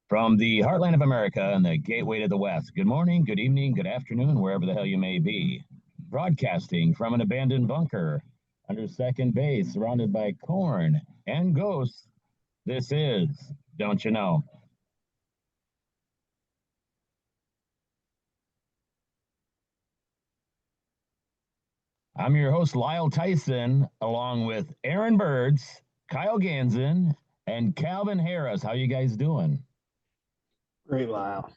From the heartland of America and the gateway to the West, good morning, good evening, good afternoon, wherever the hell you may be. Broadcasting from an abandoned bunker under second base, surrounded by corn and ghosts, this is Don't You Know? I'm your host, Lyle Tyson, along with Aaron Burds, Kyle Gansen, and Calvin Harris. How you guys doing? Great, Lyle.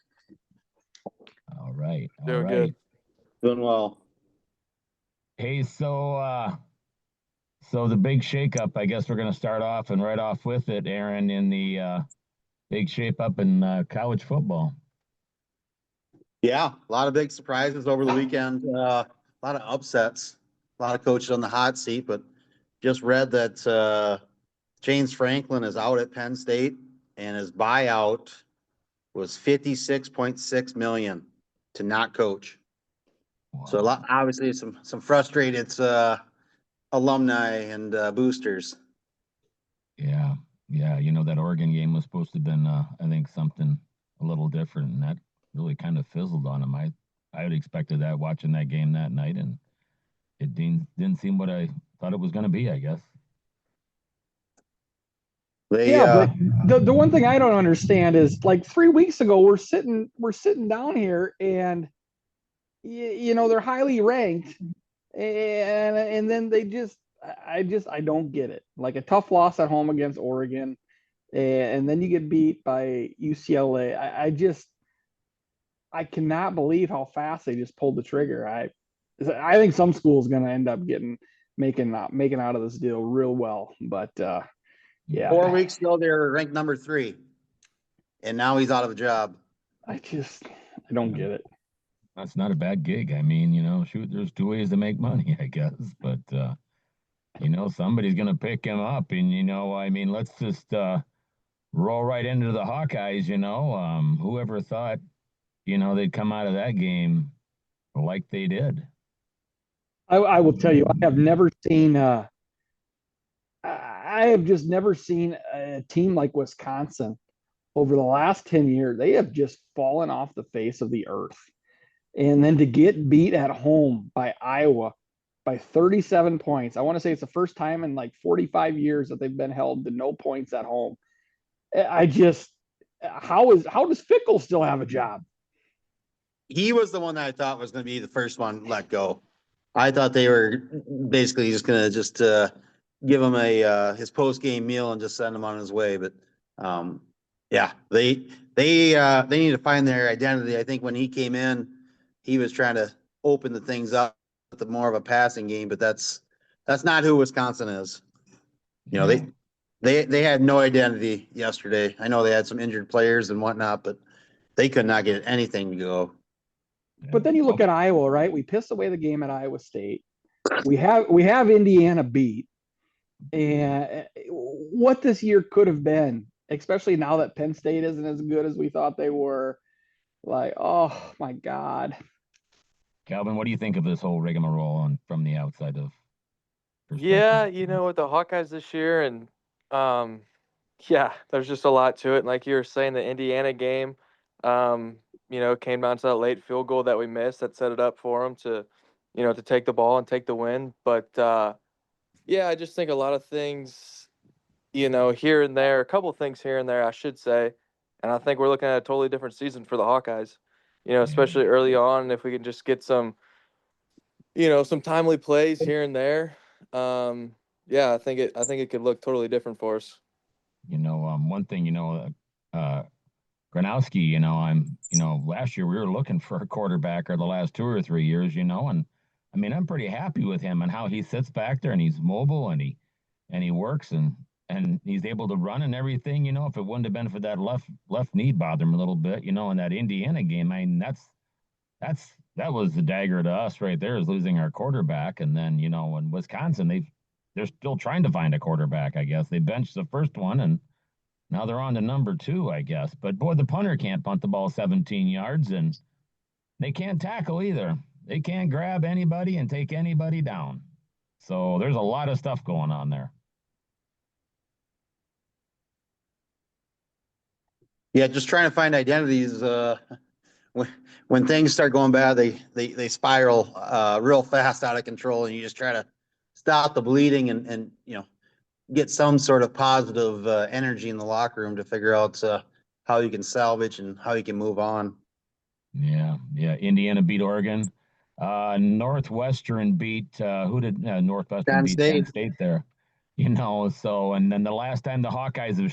All right. All Doing right. good. Doing well. Hey, so the big shakeup, I guess we're going to start off and right off with it, Aaron, in the big shape up in college football. Yeah, a lot of big surprises over the weekend. A lot of upsets. A lot of coaches on the hot seat, but just read that James Franklin is out at Penn State, and his buyout was $56.6 million to not coach. So a lot, obviously, some frustrated alumni and boosters. Yeah, yeah. That Oregon game was supposed to have been, I think, something a little different, and that really kind of fizzled on him. I had expected that watching that game that night, and it didn't seem what I thought it was going to be, I guess. But the one thing I don't understand is like 3 weeks ago we're sitting down here and they're highly ranked and then I don't get it. Like a tough loss at home against Oregon and then you get beat by UCLA. I cannot believe how fast they just pulled the trigger. I think some school's going to end up making out of this deal real well, but yeah. 4 weeks ago, they were ranked number 3, and now he's out of a job. I don't get it. That's not a bad gig. I mean, shoot, there's 2 ways to make money, I guess. But, somebody's going to pick him up. And, I mean, let's just roll right into the Hawkeyes, whoever thought, they'd come out of that game like they did. I will tell you, I have never seen I have just never seen a team like Wisconsin over the last 10 years. They have just fallen off the face of the earth. And then to get beat at home by Iowa by 37 points. I want to say it's the first time in like 45 years that they've been held to no points at home. How does Fickle still have a job? He was the one that I thought was going to be the first one let go. I thought they were basically just going to give him his post game meal and just send him on his way. But yeah, they need to find their identity. I think when he came in, he was trying to open the things up with more of a passing game, but that's not who Wisconsin is. They had no identity yesterday. I know they had some injured players and whatnot, but they could not get anything to go. But then you look at Iowa, right? We pissed away the game at Iowa State. We have Indiana beat. And what this year could have been, especially now that Penn State isn't as good as we thought they were. Like, oh my God. Calvin, what do you think of this whole rigmarole from the outside of perspective? Yeah, with the Hawkeyes this year, and yeah, there's just a lot to it. And like you were saying, the Indiana game, came down to that late field goal that we missed that set it up for them to take the ball and take the win. But yeah, I just think a lot of things, here and there, a couple of things here and there, I should say. And I think we're looking at a totally different season for the Hawkeyes, especially early on. If we can just get some timely plays here and there. Yeah, I think it could look totally different for us. One thing, Granowski, last year we were looking for a quarterback or the last 2 or 3 years, and I mean, I'm pretty happy with him and how he sits back there and he's mobile and he works and he's able to run and everything. If it wouldn't have been for that left knee bother him a little bit, in that Indiana game, I mean, that was the dagger to us right there, is losing our quarterback. And then, in Wisconsin, they're still trying to find a quarterback, I guess. They benched the first one and now they're on to number 2, I guess. But boy, the punter can't punt the ball 17 yards and they can't tackle either. They can't grab anybody and take anybody down. So there's a lot of stuff going on there. Yeah, just trying to find identities. When things start going bad, they spiral real fast out of control, and you just try to stop the bleeding and get some sort of positive energy in the locker room to figure out how you can salvage and how you can move on. Yeah, yeah. Indiana beat Oregon. Northwestern beat who did Northwestern Penn beat Penn State. State there? So and then the last time the Hawkeyes have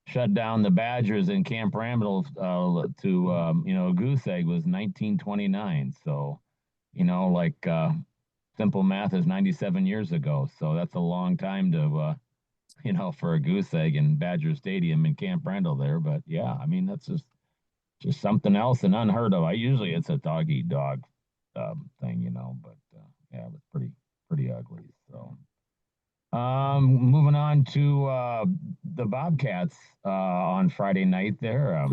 shut down the Badgers in Camp Randall to a goose egg was 1929. So simple math is 97 years ago. So that's a long time to for a goose egg in Badger Stadium in Camp Randall there. But yeah, I mean that's just something else and unheard of. I usually it's a dog eat dog thing, but yeah, it was pretty ugly. So moving on to the Bobcats on Friday night there.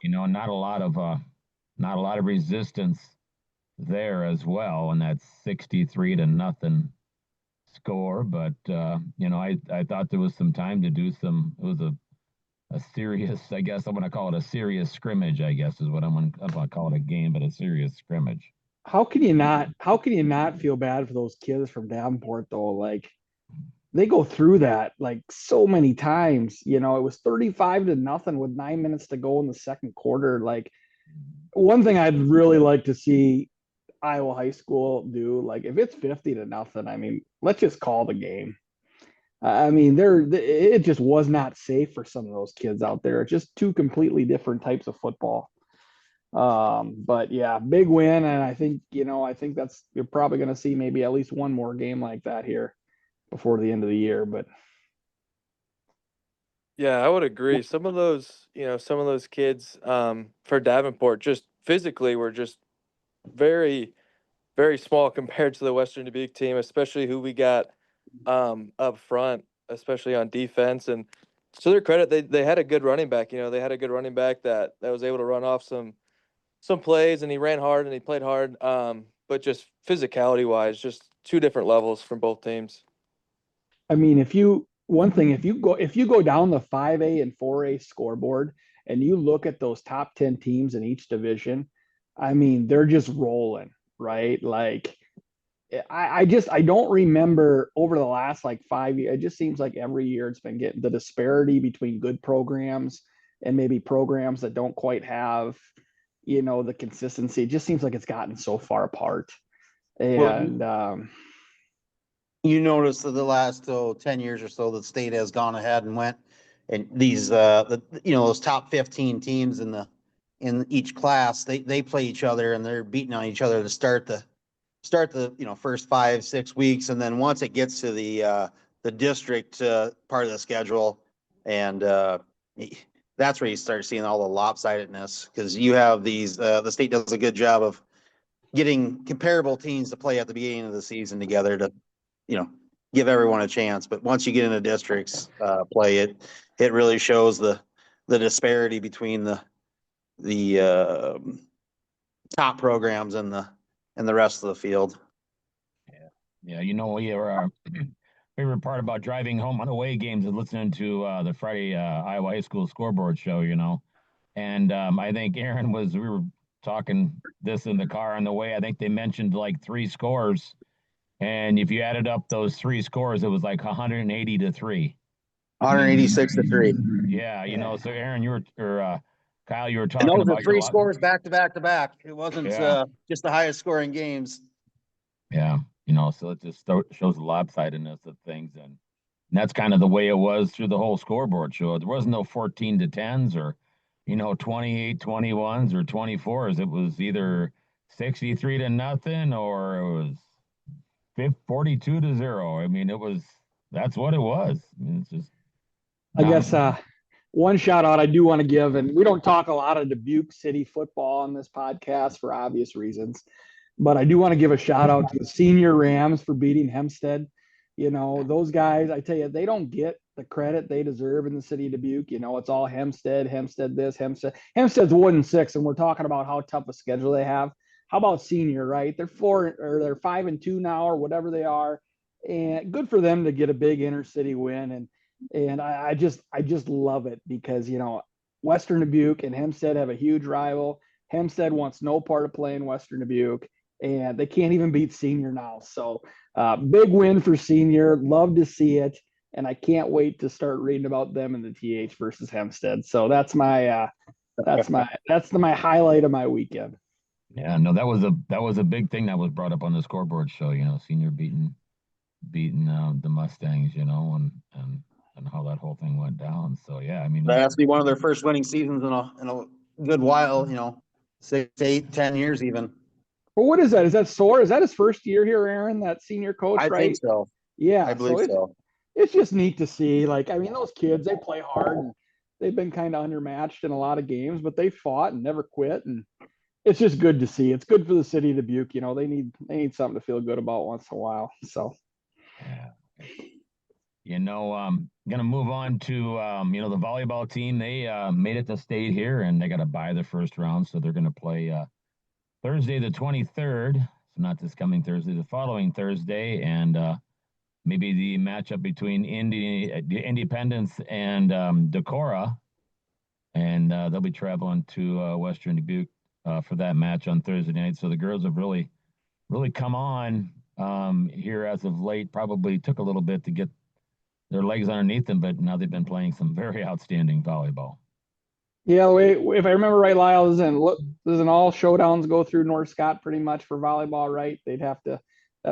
Not a lot of resistance there as well, and that's 63-0 score. But I thought there was some time to do some. It was a serious, I guess I'm going to call it a serious scrimmage, I guess is what I'm going to call it a game, but a serious scrimmage. How can you not feel bad for those kids from Davenport though? Like they go through that like so many times. It was 35-0 with 9 minutes to go in the second quarter. Like one thing I'd really like to see Iowa high school do, like if it's 50-0, I mean, let's just call the game. I mean, it just was not safe for some of those kids out there. It's just two completely different types of football. But yeah, big win, and I think that's you're probably going to see maybe at least one more game like that here before the end of the year. But Yeah, I would agree. Some of those kids for Davenport just physically were just very, very small compared to the Western Dubuque team, especially who we got up front, especially on defense. And to their credit, they had a good running back. They had a good running back that was able to run off some plays, and he ran hard and he played hard. But just physicality wise, just two different levels from both teams. I mean, if you go down the 5A and 4A scoreboard and you look at those top 10 teams in each division, I mean, they're just rolling, right? Like I don't remember over the last like 5 years. It just seems like every year it's been getting the disparity between good programs and maybe programs that don't quite have, the consistency. It just seems like it's gotten so far apart. And You notice that the last 10 years or so, the state has gone ahead and went and these those top 15 teams in each class, they play each other and they're beating on each other to start the first 5-6 weeks, and then once it gets to the district part of the schedule, and that's where you start seeing all the lopsidedness, because you have these the state does a good job of getting comparable teams to play at the beginning of the season together to give everyone a chance. But once you get into districts play, it really shows the disparity between the top programs and the rest of the field. Yeah. Our favorite part about driving home on away games is listening to the Friday Iowa High School scoreboard show. And I think we were talking this in the car on the way. I think they mentioned like 3 scores. And if you added up those 3 scores, it was like 180-3. 186-3. Yeah, so Aaron, Kyle, you were And talking those are about 3 scores back to back to back. It wasn't just the highest scoring games. Yeah, so it just shows the lopsidedness of things, and that's kind of the way it was through the whole scoreboard show. There wasn't no 14-10s or 28-21s or 24s. It was either 63-0 or it was 42-0. I mean, that's what it was. I mean, it's just. I guess one shout out I do want to give, and we don't talk a lot of Dubuque City football on this podcast for obvious reasons, but I do want to give a shout out to the senior Rams for beating Hempstead. Those guys, I tell you, they don't get the credit they deserve in the city of Dubuque. It's all Hempstead this, Hempstead. Hempstead's 1-6, and we're talking about how tough a schedule they have. How about senior, right? They're 5-2 now, or whatever they are, and good for them to get a big inner city win. And I just love it because Western Dubuque and Hempstead have a huge rival. Hempstead wants no part of playing Western Dubuque, and they can't even beat Senior now. So big win for Senior. Love to see it, and I can't wait to start reading about them in the TH versus Hempstead. So that's my highlight of my weekend. Yeah, no, that was a big thing that was brought up on the scoreboard show. Senior beating the Mustangs, and how that whole thing went down. So yeah, I mean, That has to be one of their first winning seasons in a good while, 6, 8, 10 years even. Well, what is that? Is that Soar? Is that his first year here, Aaron? That senior coach, I right? think so. Yeah, I believe so. It's just neat to see. Like, I mean, those kids, they play hard and they've been kind of undermatched in a lot of games, but they fought and never quit. And it's just good to see. It's good for the city of Dubuque. They need something to feel good about once in a while. So yeah. Gonna move on to the volleyball team. They made it to state here, and they got to bye the first round, so they're gonna play Thursday the 23rd. So not this coming Thursday, the following Thursday, and maybe the matchup between Independence and Decorah, and they'll be traveling to Western Dubuque for that match on Thursday night. So the girls have really come on here as of late. Probably took a little bit to get their legs underneath them, but now they've been playing some very outstanding volleyball. yeah, if I remember right, Lyle, doesn't all showdowns go through North Scott pretty much for volleyball, right? They'd have to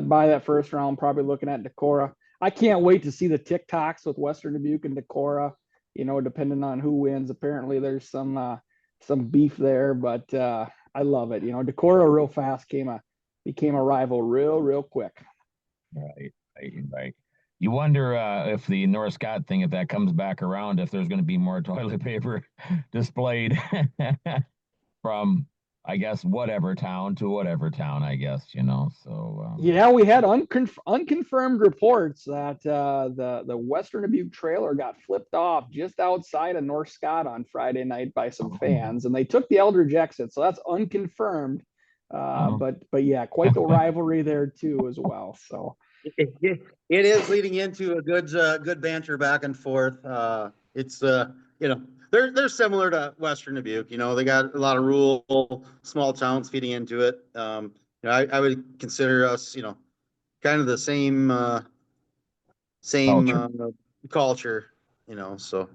buy that first round, probably looking at Decorah. I can't wait to see the TikToks with Western Dubuque and Decorah. Depending on who wins. Apparently, there's some beef there, but I love it. Decorah real fast became a rival real quick. Right. You wonder if the North Scott thing, if that comes back around, if there's going to be more toilet paper displayed from, I guess, whatever town to whatever town, I guess, so. Yeah, we had unconfirmed reports that the Western Dubuque trailer got flipped off just outside of North Scott on Friday night by some fans, and they took the Eldridge exit, so that's unconfirmed. But yeah, quite the rivalry there too as well. So it is leading into a good banter back and forth. It's they're similar to Western Dubuque. They got a lot of rural small towns feeding into it. I would consider us, kind of the same culture. So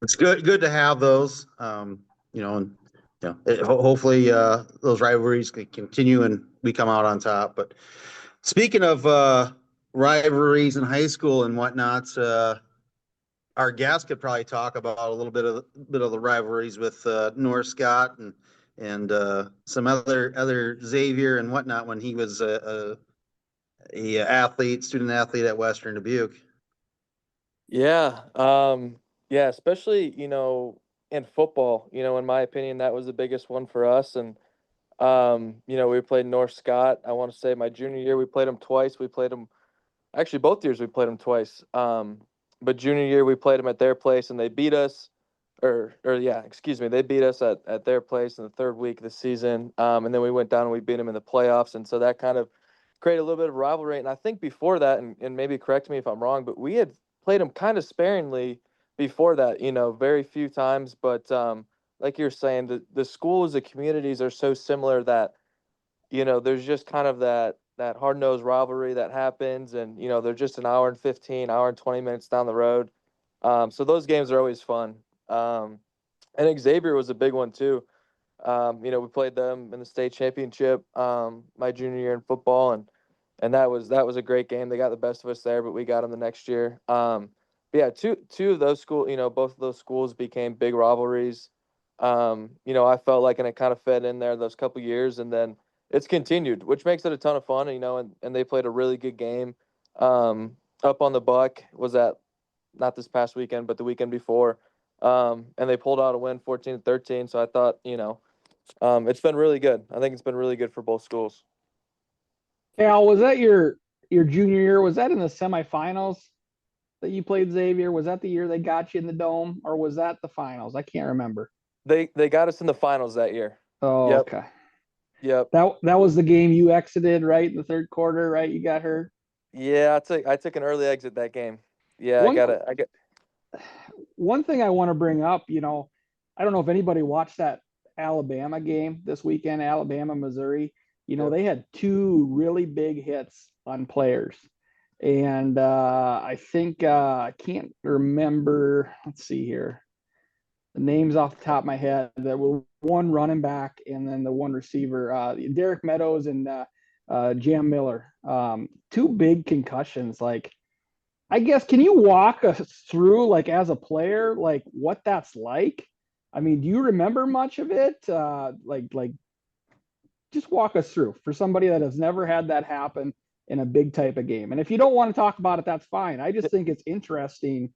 it's good to have those. Hopefully those rivalries can continue and we come out on top. But speaking of rivalries in high school and whatnot, our guest could probably talk about a little bit of the rivalries with North Scott and some other Xavier and whatnot when he was a student athlete at Western Dubuque. Yeah. Especially, in football, in my opinion, that was the biggest one for us. And, we played North Scott. I want to say my junior year, we played them twice. We played them, actually both years we played them twice. But junior year, we played them at their place and they beat us. They beat us at their place in the third week of the season. And then we went down and we beat them in the playoffs. And so that kind of created a little bit of rivalry. And I think before that, and maybe correct me if I'm wrong, but we had played them kind of sparingly before that, very few times. But like you're saying, the schools, the communities are so similar that, there's just kind of that hard-nosed rivalry that happens. And, they're just an hour and 15, hour and 20 minutes down the road. So those games are always fun. And Xavier was a big one too. We played them in the state championship my junior year in football, and that was a great game. They got the best of us there, but we got them the next year. But yeah, two of those schools, both of those schools became big rivalries. I felt like, and it kind of fed in there those couple years, and then it's continued, which makes it a ton of fun. And they played a really good game up on the Buck. Was that not this past weekend, but the weekend before? And they pulled out a win 14-13. So I thought, it's been really good. I think it's been really good for both schools. Al, was that your junior year? Was that in the semifinals that you played Xavier? Was that the year they got you in the dome, or was that the finals? I can't remember. They got us in the finals that year. Oh, Yep. Okay. Yep. That was the game you exited, right? In the third quarter, right? You got hurt. Yeah, I took an early exit that game. Yeah, one thing I want to bring up, I don't know if anybody watched that Alabama game this weekend, Alabama, Missouri. Yep. They had two really big hits on players. And I think I can't remember. Let's see here. The names off the top of my head. There were one running back and then the one receiver, Derek Meadows and Jam Miller. Two big concussions. Like, I guess, can you walk us through, like, as a player, like what that's like? I mean, do you remember much of it? Like, just walk us through for somebody that has never had that happen in a big type of game. And if you don't want to talk about it, that's fine. I just think it's interesting,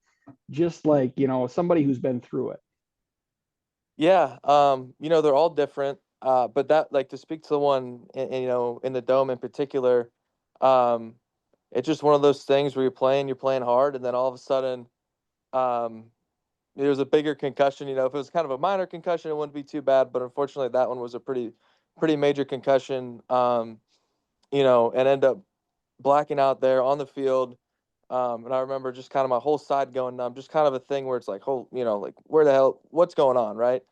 just like, somebody who's been through it. Yeah, they're all different. But that, like, to speak to the one in the dome in particular, um, it's just one of those things where you're playing hard, and then all of a sudden, um, there's a bigger concussion. If it was kind of a minor concussion, it wouldn't be too bad. But unfortunately, that one was a pretty major concussion. And end up blacking out there on the field. And I remember just kind of my whole side going numb, just kind of a thing where it's like, like, where the hell, what's going on, right?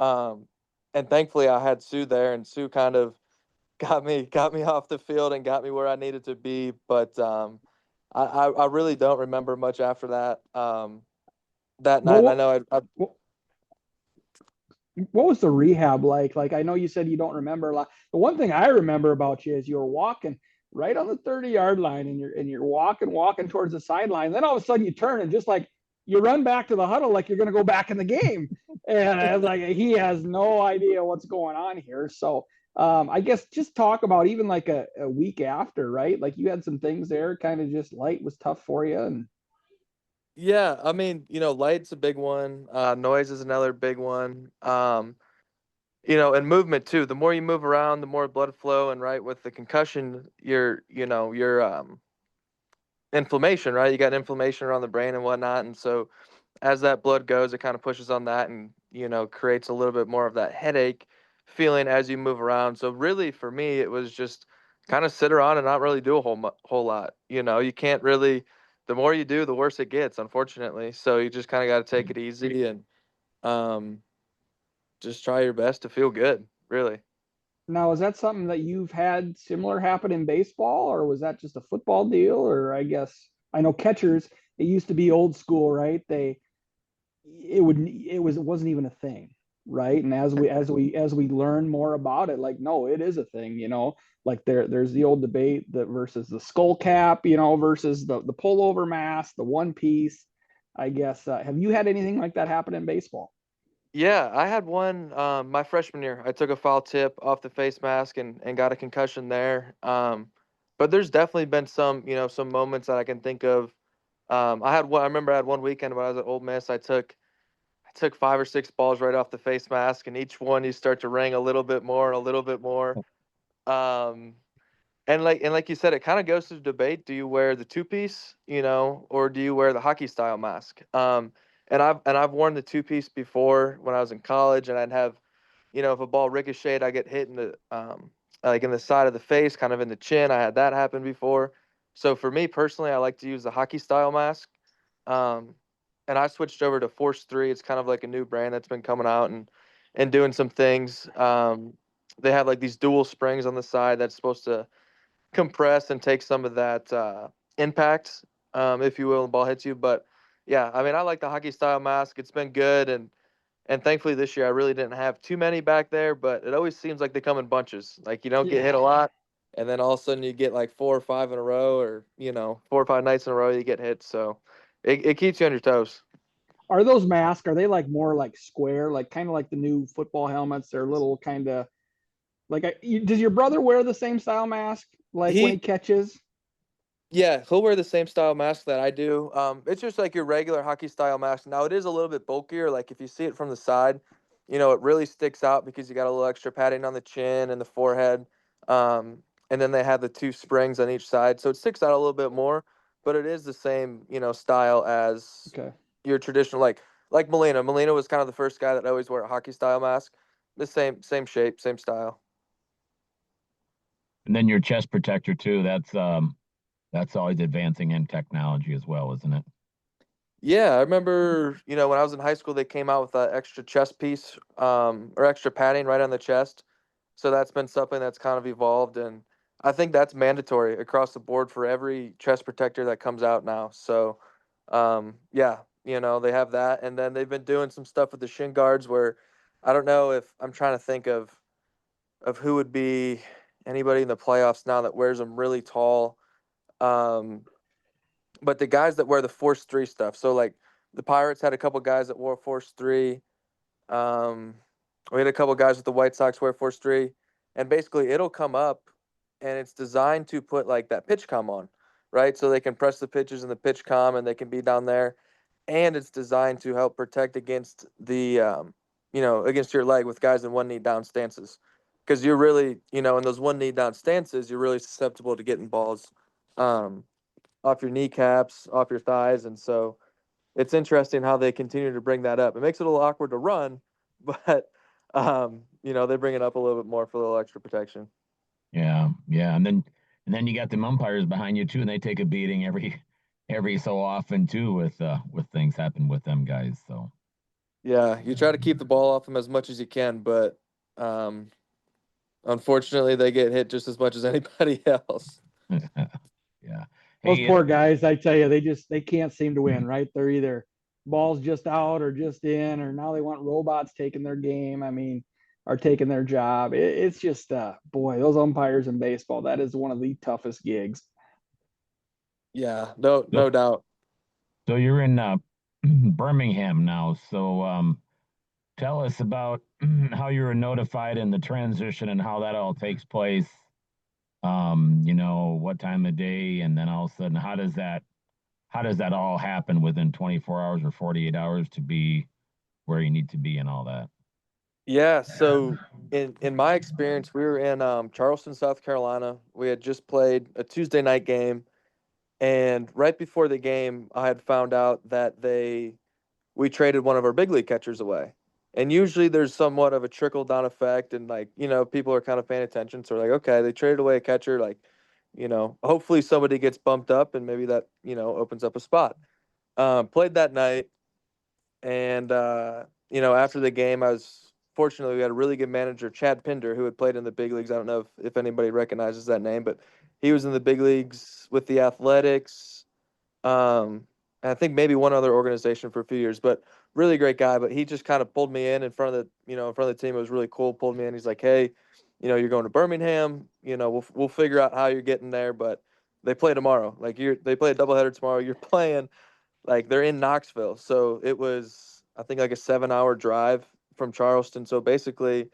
Um, and thankfully I had Sue there, and Sue kind of got me off the field and got me where I needed to be. But I really don't remember much after that. That night, and I Well, know what was the rehab like? Like, I know you said you don't remember a lot. The one thing I remember about you is you were walking right on the 30-yard line, and you're walking towards the sideline. Then all of a sudden you turn and just like you run back to the huddle like you're going to go back in the game. And I was like, he has no idea what's going on here. So I guess just talk about even like a week after, right? Like, you had some things there, kind of just light was tough for you. And yeah, I mean, light's a big one. Noise is another big one. And movement too. The more you move around, the more blood flow, and right with the concussion, your inflammation, right? You got inflammation around the brain and whatnot, and so as that blood goes, it kind of pushes on that, and creates a little bit more of that headache feeling as you move around. So really, for me, it was just kind of sit around and not really do a whole lot. You can't really. The more you do, the worse it gets, unfortunately. So you just kind of got to take it easy and um, just try your best to feel good. Really. now, is that something that you've had similar happen in baseball, or was that just a football deal? Or I guess I know catchers, it used to be old school, right? It wasn't even a thing, right? And as we learn more about it, like, no, it is a thing, like there's the old debate that versus the skull cap, versus the pullover mask, the one piece. I guess have you had anything like that happen in baseball? Yeah, I had one my freshman year. I took a foul tip off the face mask and got a concussion there. But there's definitely been some moments that I can think of. I remember I had one weekend when I was at Ole Miss. I took 5 or 6 balls right off the face mask, and each one you start to ring a little bit more and a little bit more. Um, and like you said, it kind of goes to the debate: do you wear the two piece, or do you wear the hockey style mask? And I've worn the two piece before when I was in college, and I'd have, if a ball ricocheted, I get hit in the like in the side of the face, kind of in the chin. I had that happen before. So for me personally, I like to use the hockey style mask. Um, and I switched over to Force 3. It's kind of like a new brand that's been coming out and doing some things. They have like these dual springs on the side that's supposed to compress and take some of that impact, if you will, when the ball hits you. But yeah, I mean, I like the hockey style mask. It's been good, and thankfully this year I really didn't have too many back there. But it always seems like they come in bunches. Like, you don't get hit a Yeah. lot, and then all of a sudden you get like 4 or 5 in a row, or 4 or 5 nights in a row you get hit. So it keeps you on your toes. Are those masks, are they like more like square, like kind of like the new football helmets? They're little kind of like, does your brother wear the same style mask like when he He catches? Yeah, he'll wear the same style mask that I do. It's just like your regular hockey style mask. Now it is a little bit bulkier. Like if you see it from the side, it really sticks out because you got a little extra padding on the chin and the forehead. Um, and then they have the two springs on each side, so it sticks out a little bit more. But it is the same, style as Okay. your traditional, like Molina. Molina was kind of the first guy that always wore a hockey style mask. The same shape, same style. And then your chest protector too. That's always advancing in technology as well, isn't it? Yeah, I remember, when I was in high school, they came out with that extra chest piece, or extra padding right on the chest. So that's been something that's kind of evolved, and I think that's mandatory across the board for every chest protector that comes out now. So, yeah, they have that, and then they've been doing some stuff with the shin guards where I don't know if I'm trying to think of who would be anybody in the playoffs now that wears them really tall. Um, but the guys that wear the Force 3 stuff. So like the Pirates had a couple guys that wore Force 3. Um, we had a couple guys with the White Sox wear Force 3. And basically it'll come up and it's designed to put like that pitch comm on, right? So they can press the pitches in the pitch comm and they can be down there. And it's designed to help protect against against your leg with guys in one knee down stances. Because you're really, in those one knee down stances, you're really susceptible to getting balls. Off your kneecaps, off your thighs, and so it's interesting how they continue to bring that up. It makes it a little awkward to run, but they bring it up a little bit more for a little extra protection. Yeah, yeah, and then you got the umpires behind you too, and they take a beating every so often too with things happen with them guys. So Yeah, you try to keep the ball off them as much as you can, but um, unfortunately, they get hit just as much as anybody else. yeah. Those Hey, poor guys, I tell you, they can't seem to win, right? They're either balls just out or just in, or now they want robots taking their game. I mean, are taking their job. It's just boy, those umpires in baseball, that is one of the toughest gigs. Yeah, no, so, no doubt. so you're in Birmingham now. So tell us about how you were notified in the transition and how that all takes place. What time of day, and then all of a sudden, how does that all happen within 24 hours or 48 hours to be where you need to be and all that? Yeah, so in my experience, we were in Charleston, South Carolina. We had just played a Tuesday night game. And right before the game, I had found out that we traded one of our big league catchers away. And usually there's somewhat of a trickle down effect, and like, people are kind of paying attention. So like, okay, they traded away a catcher, like, hopefully somebody gets bumped up and maybe that, opens up a spot. Played that night, and after the game, we had a really good manager, Chad Pinder, who had played in the big leagues. I don't know if anybody recognizes that name, but he was in the big leagues with the Athletics. And I think maybe one other organization for a few years, but really great guy. But he just kind of pulled me in front of the team. It was really cool. Pulled me in. He's like, hey, you're going to Birmingham. We'll figure out how you're getting there, but they play tomorrow. Like they play a doubleheader tomorrow. You're playing like they're in Knoxville. So it was, I think, like a 7-hour drive from Charleston. So basically,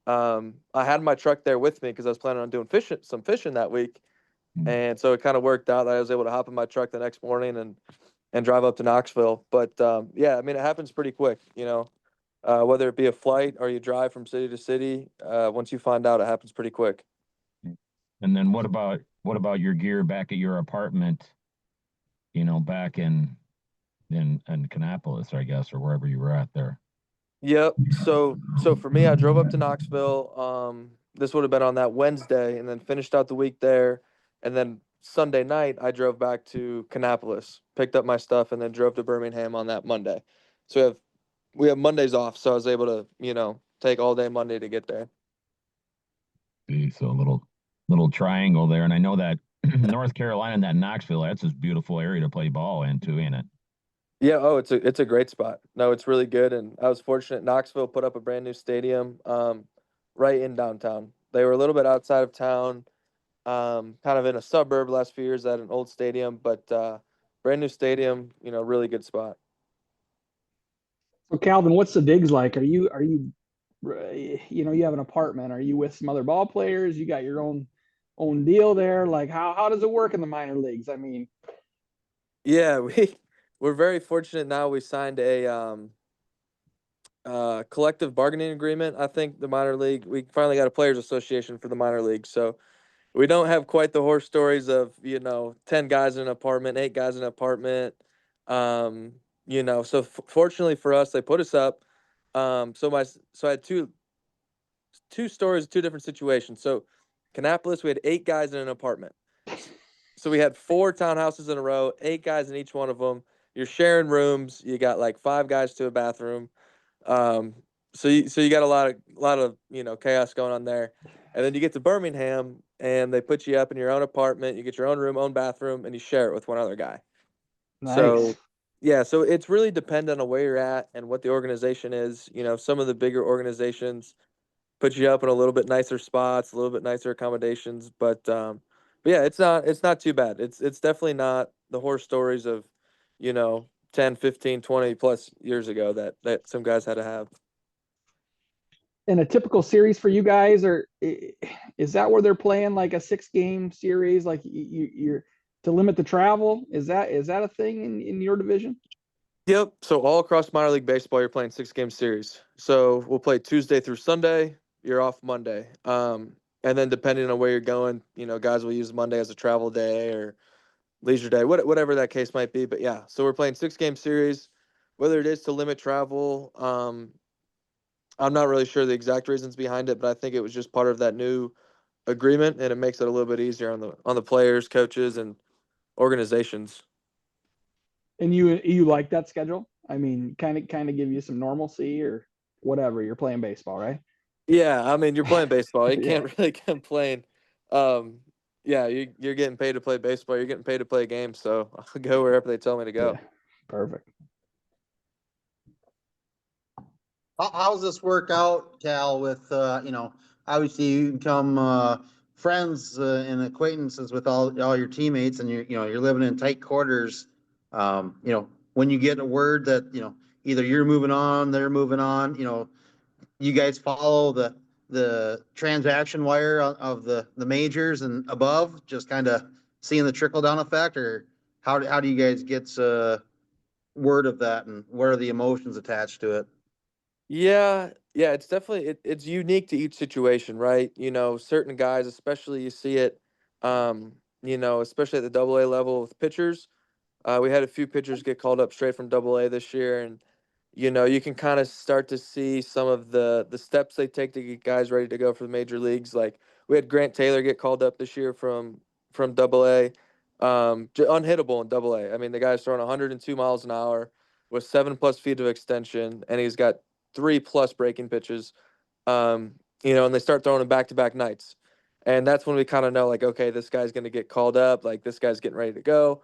I had my truck there with me because I was planning on doing some fishing that week. And so it kind of worked out that I was able to hop in my truck the next morning and drive up to Knoxville. But yeah, I mean, it happens pretty quick, whether it be a flight or you drive from city to city. Once you find out, it happens pretty quick. And then what about your gear back at your apartment? Back in Kannapolis, I guess, or wherever you were at there. Yep. So for me, I drove up to Knoxville. This would have been on that Wednesday, and then finished out the week there. And then Sunday night, I drove back to Kannapolis, picked up my stuff, and then drove to Birmingham on that Monday. So we have Mondays off, so I was able to, take all day Monday to get there. See, so a little triangle there, and I know that North Carolina and that Knoxville, that's this beautiful area to play ball into, ain't it? Yeah, oh, it's a great spot. No, it's really good, and I was fortunate. Knoxville put up a brand new stadium, right in downtown. They were a little bit outside of town, kind of in a suburb last few years at an old stadium, but brand new stadium, really good spot. So Calvin, what's the digs like? You have an apartment. Are you with some other ball players? You got your own deal there. Like how does it work in the minor leagues? I mean, Yeah, we're very fortunate now. We signed a collective bargaining agreement. I think the minor league. We finally got a players association for the minor league, so we don't have quite the horror stories of 10 guys in an apartment, 8 guys in an apartment. So fortunately for us, they put us up. So I had two stories, two different situations. So Kannapolis, we had 8 guys in an apartment. So we had 4 townhouses in a row, 8 guys in each one of them. you're sharing rooms. You got like 5 guys to a bathroom. So you got a lot of chaos going on there. And then you get to Birmingham and they put you up in your own apartment. You get your own room, own bathroom, and you share it with one other guy. So Nice. yeah, so it's really dependent on where you're at and what the organization is. Some of the bigger organizations put you up in a little bit nicer spots, a little bit nicer accommodations, but yeah, it's not too bad. It's definitely not the horror stories of, 10, 15, 20 plus years ago that some guys had to have. In a typical series for you guys, or is that where they're playing like a 6-game series, like you're to limit the travel? Is that a thing in your division? Yep. So all across minor league baseball, you're playing 6-game series. So we'll play Tuesday through Sunday. You're off Monday. And then depending on where you're going, guys will use Monday as a travel day or leisure day, whatever that case might be. But yeah, so we're playing 6-game series. Whether it is to limit travel, I'm not really sure the exact reasons behind it, but I think it was just part of that new agreement, and it makes it a little bit easier on the players, coaches, and organizations. And you like that schedule? I mean, kind of give you some normalcy or whatever. You're playing baseball, right? Yeah, I mean, you're playing baseball. You Yeah, can't really complain. Um, yeah, you're getting paid to play baseball. You're getting paid to play games, so I'll go wherever they tell me to go. yeah, perfect. How's this work out, Cal, with, obviously you become, friends, and acquaintances with all your teammates and you're living in tight quarters. When you get a word that, either you're moving on, they're moving on, you guys follow the transaction wire of the majors and above, just kind of seeing the trickle down effect, or how do you guys get, word of that, and what are the emotions attached to it? Yeah, it's definitely it's unique to each situation, right? Certain guys, especially you see it, especially at the double A level with pitchers. We had a few pitchers get called up straight from double A this year, and you can kind of start to see some of the steps they take to get guys ready to go for the major leagues. Like we had Grant Taylor get called up this year from double A, unhittable in double A. I mean, the guy's throwing 102 miles an hour with 7+ feet of extension, and he's got 3+ breaking pitches. And they start throwing him back-to-back nights. And that's when we kind of know, like, okay, this guy's going to get called up. Like, this guy's getting ready to go.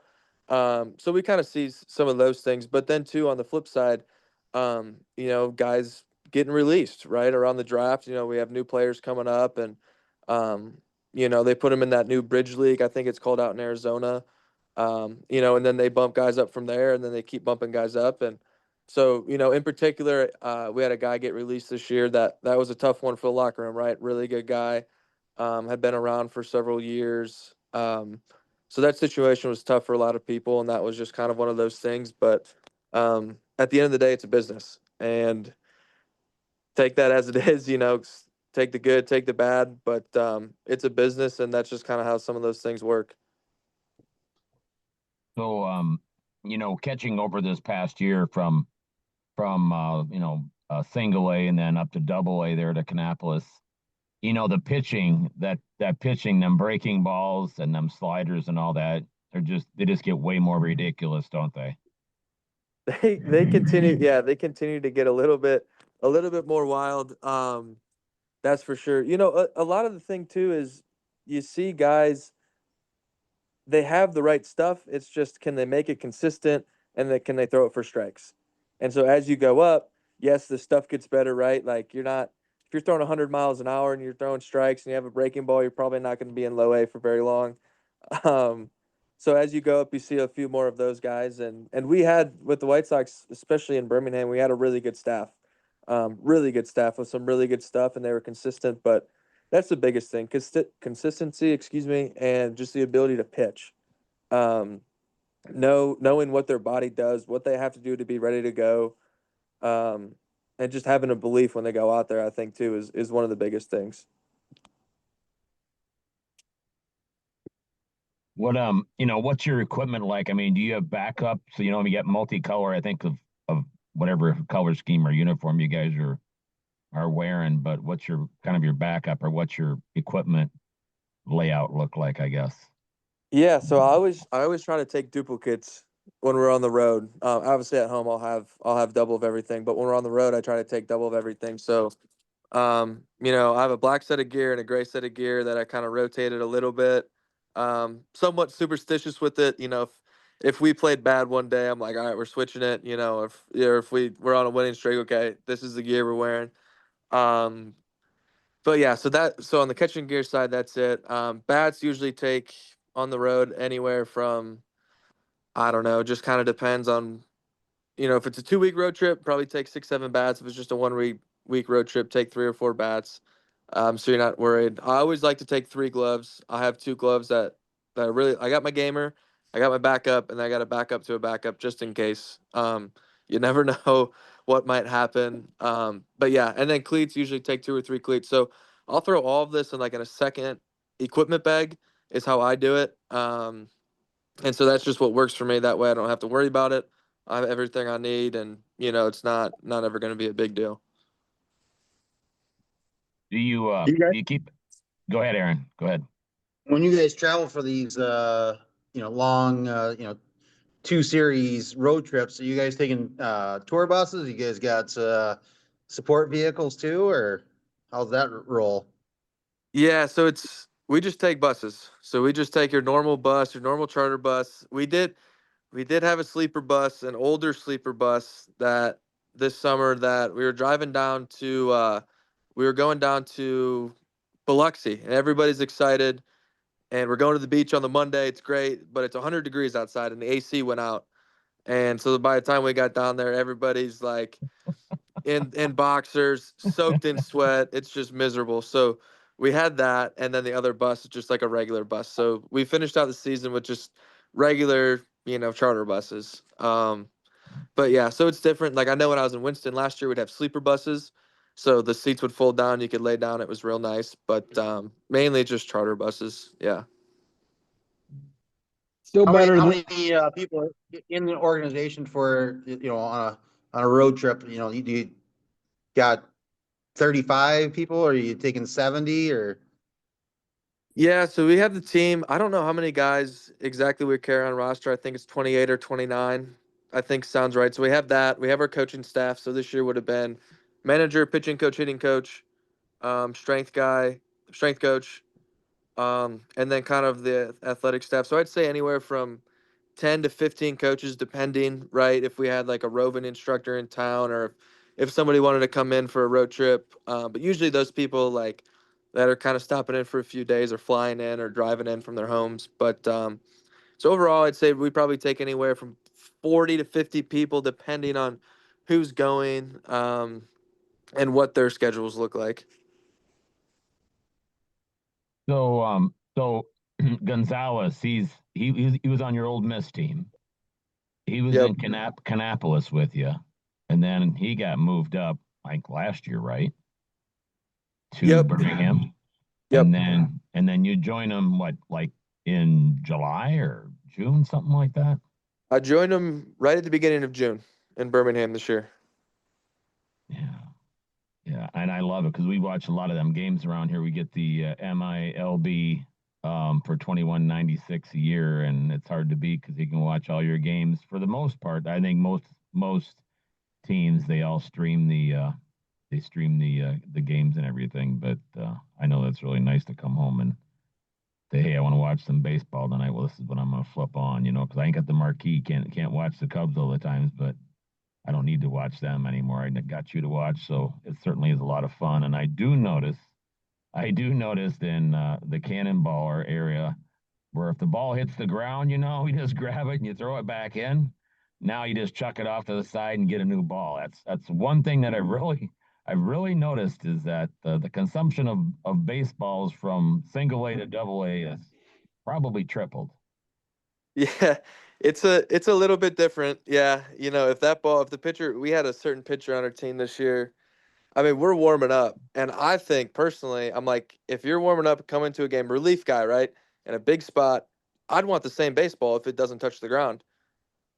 So we kind of see some of those things. But then, too, on the flip side, guys getting released, right, around the draft. We have new players coming up, and, they put them in that new bridge league. I think it's called out in Arizona. And then they bump guys up from there, and then they keep bumping guys up. And so, in particular, we had a guy get released this year that was a tough one for the locker room, right? Really good guy, had been around for several years. So that situation was tough for a lot of people, and that was just kind of one of those things. But at the end of the day, it's a business, and take that as it is. Take the good, take the bad, but it's a business, and that's just kind of how some of those things work. So, catching over this past year from single A and then up to double A there to Kannapolis, the pitching, that pitching, them breaking balls and them sliders and all that, they just get way more ridiculous, don't they? They continue, yeah, they continue to get a little bit more wild. That's for sure. A lot of the thing too is you see guys, they have the right stuff. It's just, can they make it consistent, and then can they throw it for strikes? And so as you go up, yes, the stuff gets better, right? Like if you're throwing 100 miles an hour and you're throwing strikes and you have a breaking ball, you're probably not going to be in low A for very long. Um, so as you go up, you see a few more of those guys, and we had with the White Sox, especially in Birmingham, we had a really good staff, with some really good stuff, and they were consistent. But that's the biggest thing, consistency, excuse me, and just the ability to pitch. Um, knowing what their body does, what they have to do to be ready to go, um, and just having a belief when they go out there, I think too is one of the biggest things. What's your equipment like? I mean, do you have backup? So, you get multicolor, I think of whatever color scheme or uniform you guys are wearing, but what's your kind of your backup, or what's your equipment layout look like, I guess? Yeah, so I always try to take duplicates when we're on the road. Obviously at home I'll have double of everything, but when we're on the road I try to take double of everything. So I have a black set of gear and a gray set of gear that I kind of rotated a little bit. Somewhat superstitious with it. If we played bad one day, I'm like, all right, we're switching it. If we're on a winning streak, okay, this is the gear we're wearing. Um, but yeah, so on the catching gear side, that's it. Bats usually take on the road anywhere from, I don't know, just kind of depends on, if it's a 2 week road trip, probably take 6, 7 bats. If it's just a 1 week road trip, take 3 or 4 bats. So you're not worried. I always like to take 3 gloves. I have 2 gloves that I got my gamer, I got my backup, and I got a backup to a backup just in case. You never know what might happen. But yeah, and then cleats usually take 2 or 3 cleats. So I'll throw all of this in a second equipment bag is how I do it. And so that's just what works for me. That way I don't have to worry about it. I have everything I need, and it's not ever going to be a big deal. Do you You guys, do you keep? Go ahead, Aaron. Go ahead. when you guys travel for these, long, 2 series road trips, are you guys taking tour buses? You guys got support vehicles too, or how's that roll? Yeah, so we just take buses. So we just take your normal bus, your normal charter bus. We did have a sleeper bus, an older sleeper bus that this summer that we were driving down to we were going down to Biloxi, and everybody's excited, and we're going to the beach on the Monday. It's great, but it's 100 degrees outside and the AC went out. And so by the time we got down there, everybody's like in boxers, soaked in sweat. It's just miserable. So we had that, and then the other bus is just like a regular bus. So we finished out the season with just regular, charter buses. But yeah, so it's different. Like I know when I was in Winston last year, we'd have sleeper buses, so the seats would fold down. You could lay down. It was real nice. But mainly just charter buses. Yeah. Still better How than many people are in the organization for on a road trip? Do you got 35 people, or are you taking 70 or? Yeah, so we have the team. I don't know how many guys exactly we carry on roster. I think it's 28 or 29. I think sounds right. So we have that. We have our coaching staff. So this year would have been manager, pitching coach, hitting coach, strength guy, strength coach, and then kind of the athletic staff. So I'd say anywhere from 10 to 15 coaches, depending, right? If we had like a roving instructor in town, or if somebody wanted to come in for a road trip. But usually those people like that are kind of stopping in for a few days or flying in or driving in from their homes. But so overall, I'd say we probably take anywhere from 40 to 50 people, depending on who's going, and what their schedules look like. So Gonzalez, he was on your old Miss team. He was Yep. in Canapolis with you, and then he got moved up like last year, right? To Yep. Birmingham, Yep. and then you join him what, like in July or June, something like that. I joined them right at the beginning of June in Birmingham this year. Yeah, yeah, and I love it because we watch a lot of them games around here. We get the MILB for 21.96 a year, and it's hard to beat because you can watch all your games for the most part. I think most teams they all stream the games and everything. But I know that's really nice to come home and say, hey, I want to watch some baseball tonight. Well, this is what I'm going to flip on, because I ain't got the marquee. Can't watch the Cubs all the times, but I don't need to watch them anymore. I got you to watch, so it certainly is a lot of fun. And I do notice in the cannonballer area where if the ball hits the ground, you just grab it and you throw it back in. Now you just chuck it off to the side and get a new ball. That's one thing that I've really noticed is that the consumption of baseballs from single A to double A is probably tripled. Yeah, it's a little bit different. Yeah, if the pitcher, we had a certain pitcher on our team this year. I mean, we're warming up, and I think personally, I'm like, if you're warming up coming to a game, relief guy, right, in a big spot, I'd want the same baseball if it doesn't touch the ground.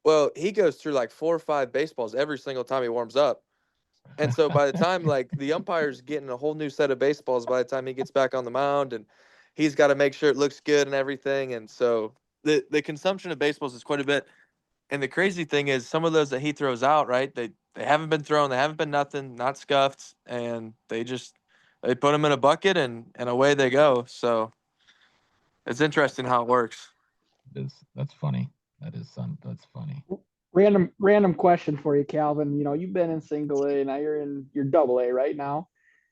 Well, he goes through like 4 or 5 baseballs every single time he warms up. And so by the time like the umpire's getting a whole new set of baseballs by the time he gets back on the mound, and he's got to make sure it looks good and everything. And so the consumption of baseballs is quite a bit. And the crazy thing is, some of those that he throws out, right? They haven't been thrown, they haven't been nothing, not scuffed, and they put them in a bucket and away they go. So it's interesting how it works. That's funny. That's funny. Random question for you, Calvin. You've been in single A, now you're in your double A right now.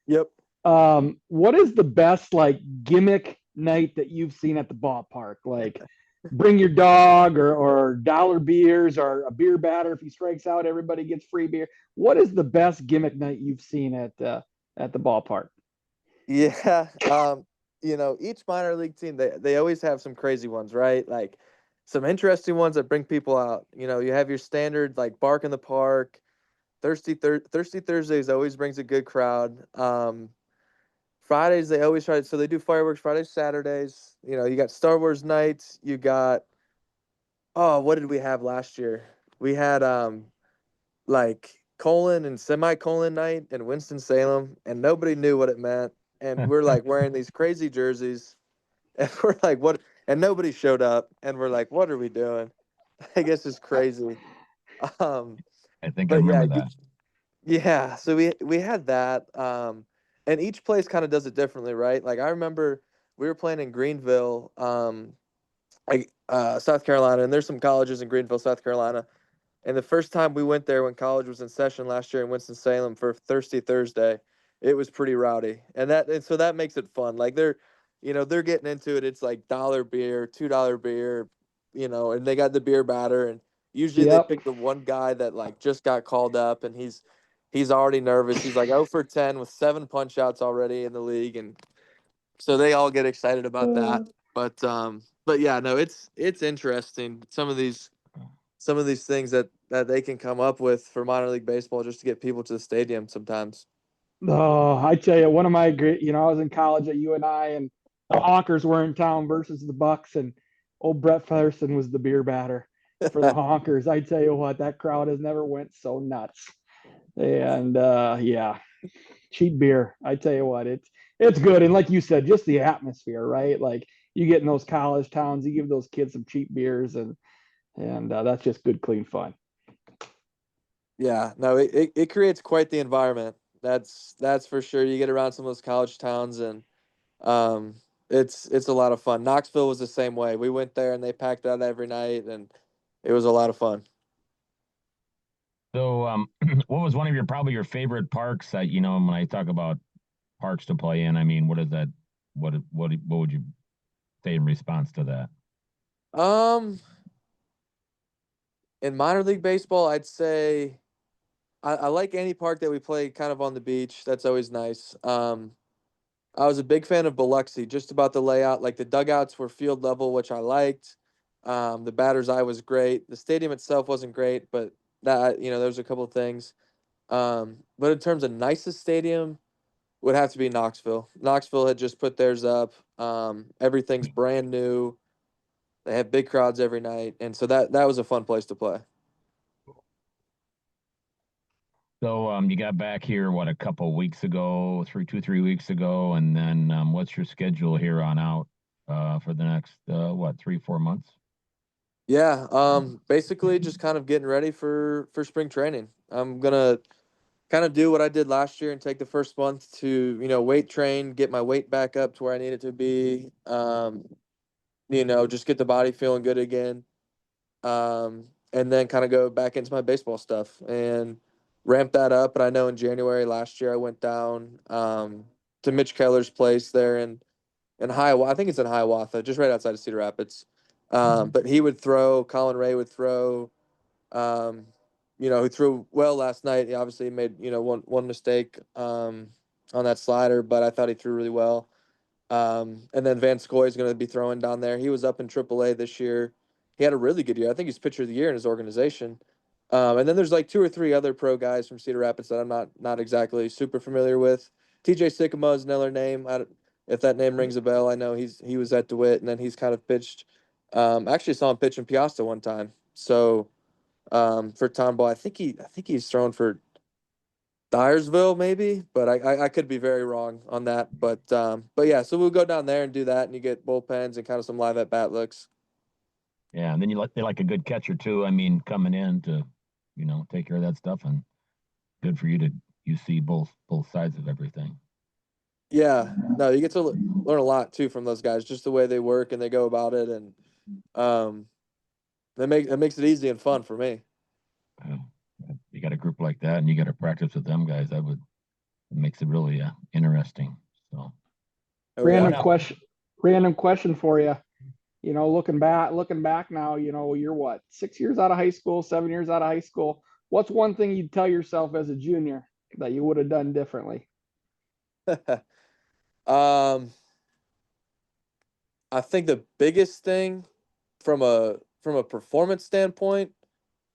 Yep. What is the best like gimmick night that you've seen at the ballpark? Like bring your dog or dollar beers or a beer batter. If he strikes out, everybody gets free beer. What is the best gimmick night you've seen at the ballpark? Yeah. Each minor league team, they always have some crazy ones, right? Like some interesting ones that bring people out. You have your standard like Bark in the Park. Thirsty Thursdays always brings a good crowd. Fridays they always try, so they do fireworks Fridays, Saturdays. You got Star Wars nights. You got, oh, what did we have last year? We had like colon and semicolon night in Winston-Salem, and nobody knew what it meant. And we're like wearing these crazy jerseys, and we're like, what? And nobody showed up, and we're like, what are we doing? I guess it's crazy. Um, I think I but yeah, remember that. yeah. So we had that. And each place kind of does it differently, right? Like I remember we were playing in Greenville, South Carolina, and there's some colleges in Greenville, South Carolina. And the first time we went there when college was in session last year in Winston-Salem for Thirsty Thursday, it was pretty rowdy. And so that makes it fun. Like they're getting into it. It's like dollar beer, $2 beer, and they got the beer batter. And usually they Yep. pick the one guy that like just got called up and he's already nervous. He's like 0 for 10 with 7 punch outs already in the league. And so they all get excited about that. But yeah, no, it's interesting. Some of these things that they can come up with for minor league baseball just to get people to the stadium sometimes. Oh, I tell you, one of my great, I was in college at UNI and the Honkers were in town versus the Bucks, and old Brett Featherson was the beer batter for the Honkers. I tell you what, that crowd has never went so nuts. And yeah, cheap beer. I tell you what, it's good. And like you said, just the atmosphere, right? Like you get in those college towns, you give those kids some cheap beers, and that's just good, clean fun. Yeah, no, it creates quite the environment. That's for sure. You get around some of those college towns and um it's a lot of fun. Knoxville was the same way. We went there and they packed out every night and it was a lot of fun. So, what was one of probably your favorite parks that, when I talk about parks to play in, I mean, what is that? What would you say in response to that? Um in minor league baseball, I'd say I like any park that we play kind of on the beach. That's always nice. I was a big fan of Biloxi, just about the layout. Like the dugouts were field level, which I liked. The batter's eye was great. The stadium itself wasn't great, but there was a couple of things. But in terms of nicest stadium, would have to be Knoxville. Knoxville had just put theirs up. Everything's brand new. They have big crowds every night, and so that was a fun place to play. So, you got back here, what, a couple weeks ago, 3 weeks ago, and then what's your schedule here on out for the next 3-4 months? Yeah, basically just kind of getting ready for spring training. I'm gonna kind of do what I did last year and take the first month to, weight train, get my weight back up to where I need it to be. Just get the body feeling good again. And then kind of go back into my baseball stuff and ramp that up. And I know in January last year I went down to Mitch Keller's place there in Hiawatha. I think it's in Hiawatha, just right outside of Cedar Rapids. But he would throw, Colin Ray would throw, um, who threw well last night. He obviously made, one mistake on that slider, but I thought he threw really well. And then Van Scoy is going to be throwing down there. He was up in AAA this year. He had a really good year. I think he's pitcher of the year in his organization. And then there's like 2 or 3 other pro guys from Cedar Rapids that I'm not exactly super familiar with. TJ Sycamore is another name. If that name rings a bell, I know he was at DeWitt, and then he's kind of pitched. Actually saw him pitch in Piasta one time. So for Tom Ball, I think he's thrown for Dyersville maybe, but I could be very wrong on that. But yeah, so we'll go down there and do that, and you get bullpens and kind of some live at bat looks. Yeah, and then they like a good catcher too. I mean, coming in to, take care of that stuff, and good for you see both sides of everything. Yeah, no, you get to learn a lot too from those guys, just the way they work and they go about it, and um, it makes it easy and fun for me. Uh, you got a group like that, and you got to practice with them guys. It makes it really interesting. So, Oh yeah, Random question, random question for you. Looking back now, you're what, 6 years out of high school, 7 years out of high school. What's one thing you'd tell yourself as a junior that you would have done differently? um, I think the biggest thing from a performance standpoint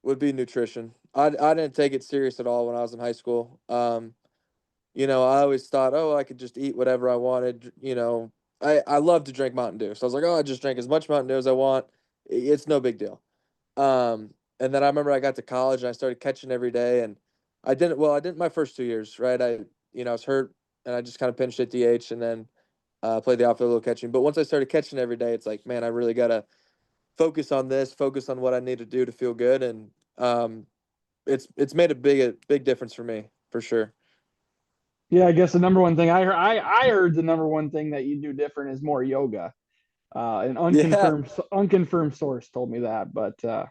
would be nutrition. I didn't take it serious at all when I was in high school. I always thought, oh, I could just eat whatever I wanted. I love to drink Mountain Dew, so I was like, oh, I just drink as much Mountain Dew as I want. It's no big deal. And then I remember I got to college and I started catching every day, and I didn't my first 2 years, right? I was hurt and I just kind of pinched at DH, and then played the outfield a little catching. But once I started catching every day, it's like, man, I really gotta focus on what I need to do to feel good, and it's made a big difference for me for sure. Yeah, I guess the number one thing I heard the number one thing that you do different is more yoga. An Yeah, unconfirmed source told me that, but yeah.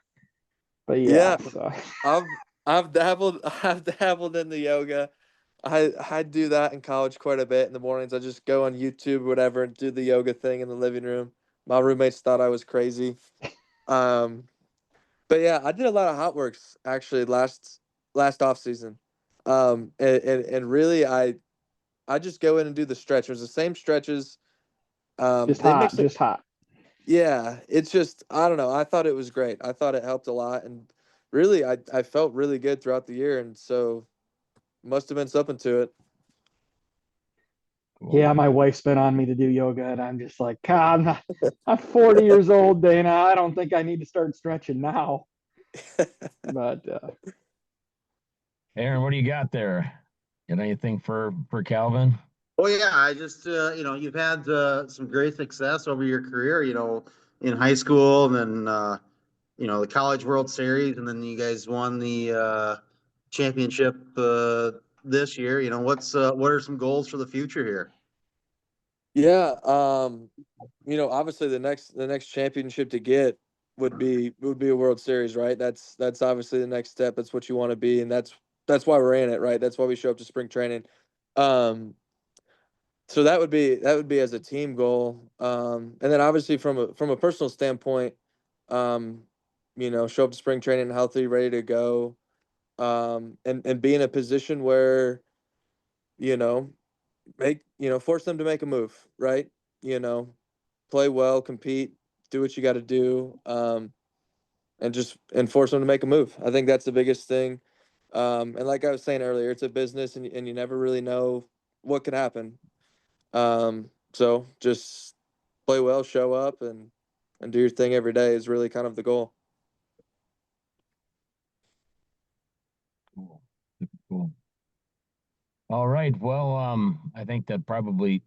yeah, so I've I've dabbled I've dabbled in the yoga. I do that in college quite a bit in the mornings. I just go on YouTube or whatever and do the yoga thing in the living room. My roommates thought I was crazy. Um, but yeah, I did a lot of hot works actually last off season. And really I just go in and do the stretchers, the same stretches. just They hot, mix it. just hot. Yeah, it's just I don't know. I thought it was great. I thought it helped a lot, and really I felt really good throughout the year, and so must have been something to it. Yeah, Cool. my wife's been on me to do yoga, and I'm just like, God, I'm 40 years old, Dana. I don't think I need to start stretching now. But Aaron, what do you got there? Got anything for Calvin? Oh yeah, I just you've had some great success over your career, in high school and then the College World Series, and then you guys won the championship this year. What are some goals for the future here? Yeah, obviously the next championship to get would be a World Series, right? That's obviously the next step. That's what you want to be, and that's why we're in it, right? That's why we show up to spring training. Um, so that would be as a team goal. And then obviously from a personal standpoint, um, show up to spring training healthy, ready to go, and be in a position where you know force them to make a move, right? You know, play well, compete, do what you got to do, and force them to make a move. I think that's the biggest thing. And like I was saying earlier, it's a business, and you never really know what could happen. So just play well, show up, and do your thing every day is really kind of the goal. Cool. Super cool. All right. Well, I think that probably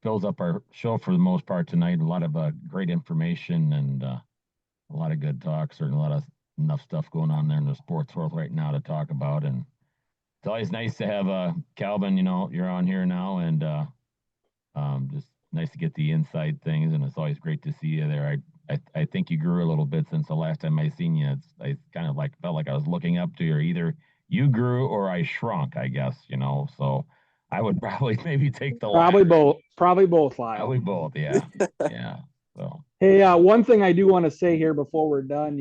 fills up our show for the most part tonight. A lot of great information and a lot of good talk. Certainly a lot of enough stuff going on there in the sports world right now to talk about. And it's always nice to have Calvin. You're on here now, and just nice to get the inside things. And it's always great to see you there. I think you grew a little bit since the last time I seen you. I kind of felt like I was looking up to you. Either you grew or I shrunk, I guess. So I would probably maybe take the probably latter. both, probably both, Lyle. Probably both. Yeah. Yeah. So. Hey, one thing I do want to say here before we're done,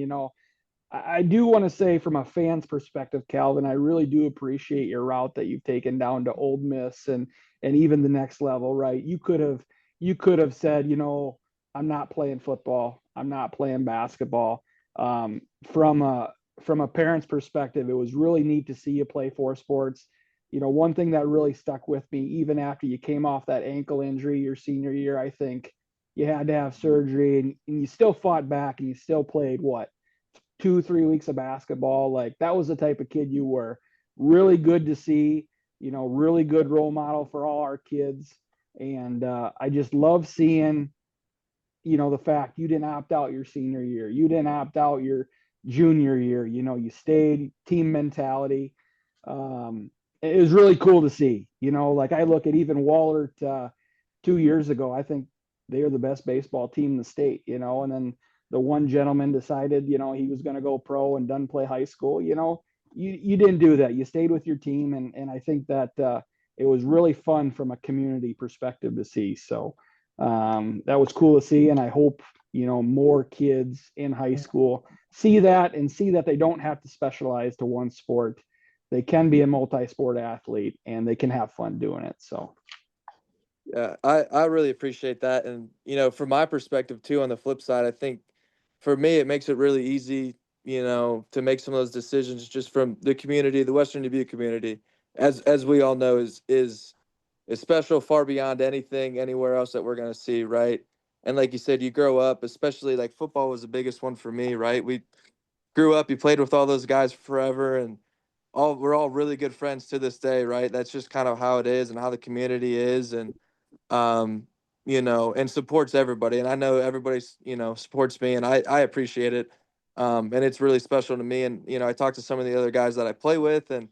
I do want to say from a fan's perspective, Calvin, I really do appreciate your route that you've taken down to Old Miss and even the next level, right? You could have said, I'm not playing football, I'm not playing basketball. From a parent's perspective, it was really neat to see you play four sports. One thing that really stuck with me, even after you came off that ankle injury your senior year, I think you had to have surgery and you still fought back and you still played what, 2 3 weeks of basketball. Like that was the type of kid you were. Really good to see, really good role model for all our kids. And I just love seeing, the fact you didn't opt out your senior year, you didn't opt out your junior year, you stayed, team mentality. It was really cool to see, like I look at even Wahlert 2 years ago, I think they are the best baseball team in the state, and then the one gentleman decided, he was going to go pro and doesn't play high school, you didn't do that. You stayed with your team. And I think that it was really fun from a community perspective to see. So that was cool to see. And I hope, more kids in high school see that and see that they don't have to specialize to one sport. They can be a multi-sport athlete and they can have fun doing it. So. Yeah, I really appreciate that. And, from my perspective too, on the flip side, I think for me, it makes it really easy, to make some of those decisions just from the community, the Western Dubuque community, as we all know, is special far beyond anything anywhere else that we're going to see. Right. And like you said, you grow up, especially like football was the biggest one for me. Right. We grew up, you played with all those guys forever, and we're all really good friends to this day. Right. That's just kind of how it is and how the community is. And, and supports everybody. And I know everybody's, supports me, and I appreciate it. And it's really special to me. And, I talk to some of the other guys that I play with, and,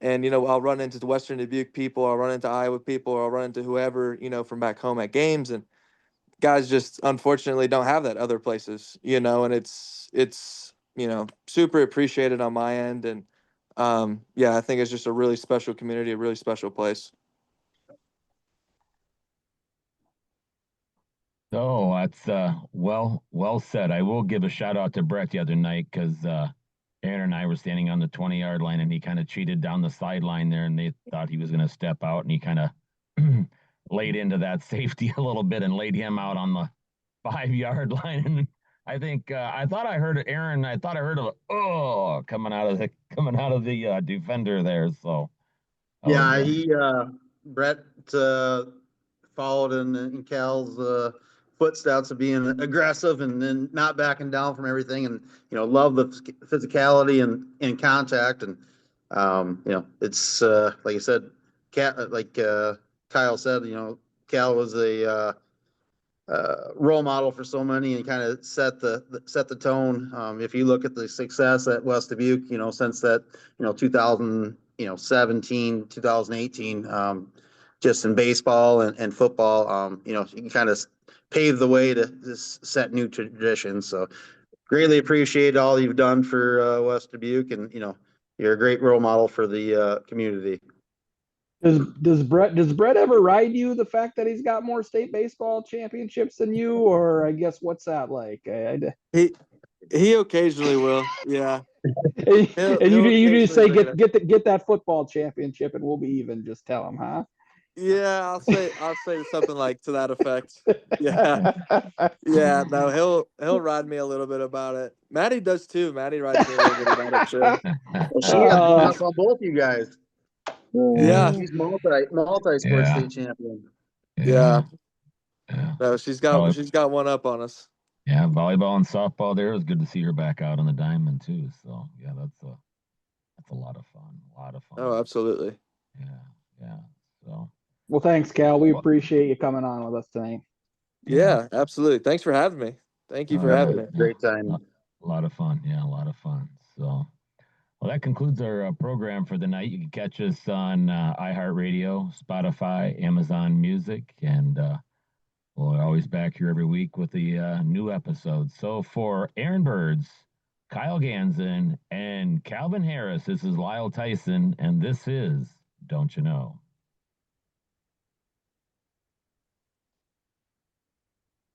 I'll run into the Western Dubuque people, I'll run into Iowa people, or I'll run into whoever, from back home at games, and guys just unfortunately don't have that other places, and it's, super appreciated on my end. And, yeah, I think it's just a really special community, a really special place. So that's well said. I will give a shout out to Brett the other night because Aaron and I were standing on the 20-yard line and he kind of cheated down the sideline there, and they thought he was going to step out, and he kind of laid into that safety a little bit and laid him out on the 5-yard line. And I think I thought I heard Aaron. I thought I heard coming out of the defender there. So Brett followed in Cal's footsteps of being aggressive and then not backing down from everything, and love the physicality and contact. And it's like I said, Kyle said, Cal was a role model for so many and kind of set the tone. If you look at the success at West Dubuque, since that 2017, 2018, just in baseball and football, you can kind of pave the way to just set new traditions. So greatly appreciate all you've done for West Dubuque, and you're a great role model for the community. Does Brett ever ride you, the fact that he's got more state baseball championships than you, or I guess what's that like? He occasionally will, yeah. And you just say get that football championship and we'll be even. Just tell him, huh? Yeah, I'll say something like to that effect. Yeah, yeah. No, he'll ride me a little bit about it. Maddie does too. Maddie rides me a little bit about it too. Well, she has one up on both you guys. Yeah, she's multi-sport state champion. Yeah. No, she's got one up on us. Yeah, volleyball and softball there. It was good to see her back out on the diamond too. So yeah, that's a lot of fun. A lot of fun. Oh, absolutely. Yeah. So well, thanks, Cal. We appreciate you coming on with us tonight. Yeah, absolutely. Thanks for having me. Thank you for having me. Great time. A lot of fun. Yeah, a lot of fun. So well, that concludes our program for the night. You can catch us on iHeartRadio, Spotify, Amazon Music, and we're always back here every week with the new episodes. So for Aaron Burds, Kyle Gansen, and Calvin Harris, this is Lyle Tyson, and this is Don't You Know?